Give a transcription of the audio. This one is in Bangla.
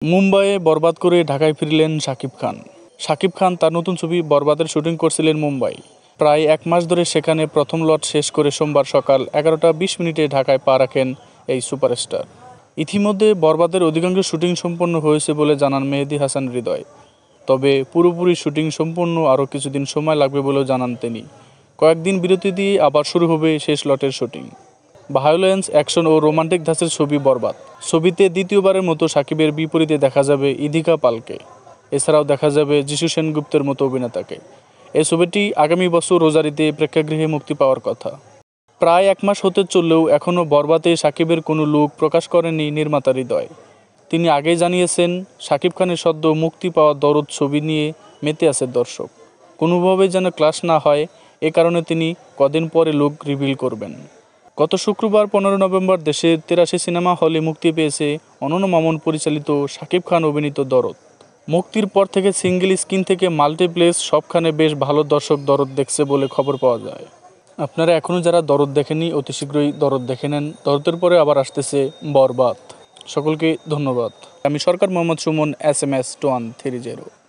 মুম্বাইয়ে বরবাদ করে ঢাকায় ফিরলেন শাকিব খান। শাকিব খান তার নতুন ছবি বরবাদের শুটিং করছিলেন মুম্বাই। প্রায় এক মাস ধরে সেখানে প্রথম লট শেষ করে সোমবার সকাল 11টা 20 মিনিটে ঢাকায় পা রাখেন এই সুপারস্টার। ইতিমধ্যে বরবাদের অধিকাংশ শুটিং সম্পন্ন হয়েছে বলে জানান মেহেদী হাসান হৃদয়। তবে পুরোপুরি শুটিং সম্পন্ন আরও কিছুদিন সময় লাগবে বলেও জানান তিনি। কয়েকদিন বিরতি দিয়ে আবার শুরু হবে শেষ লটের শুটিং। ভায়োলেন্স, অ্যাকশন ও রোমান্টিক ধাঁচের ছবি বরবাদ। ছবিতে দ্বিতীয়বারের মতো শাকিবের বিপরীতে দেখা যাবে ইদিকা পালকে। এছাড়াও দেখা যাবে যিশু সেনগুপ্তের মতো অভিনেতাকে। এই ছবিটি আগামী বছর রোজারিতে প্রেক্ষাগৃহে মুক্তি পাওয়ার কথা। প্রায় এক মাস হতে চললেও এখনও বরবাদে শাকিবের কোনো লুক প্রকাশ করেনি নির্মাতা হৃদয়। তিনি আগেই জানিয়েছেন, শাকিব খানের সদ্য মুক্তি পাওয়া দরদ ছবি নিয়ে মেতে আছে দর্শক। কোনোভাবেই যেন ক্লাশ না হয়, এ কারণে তিনি কদিন পরে লুক রিভিল করবেন। গত শুক্রবার 15 নভেম্বর দেশের 83 সিনেমা হলে মুক্তি পেয়েছে অনন্য মামুন পরিচালিত শাকিব খান অভিনীত দরদ। মুক্তির পর থেকে সিঙ্গেল স্ক্রিন থেকে মাল্টিপ্লেক্স সবখানে বেশ ভালো দর্শক দরদ দেখছে বলে খবর পাওয়া যায়। আপনারা এখনও যারা দরদ দেখেননি অতি শীঘ্রই দরদ দেখে নেন। দরদের পরে আবার আসতেছে বরবাদ। সকলকে ধন্যবাদ। আমি সরকার মোহাম্মদ সুমন, SMS 2130।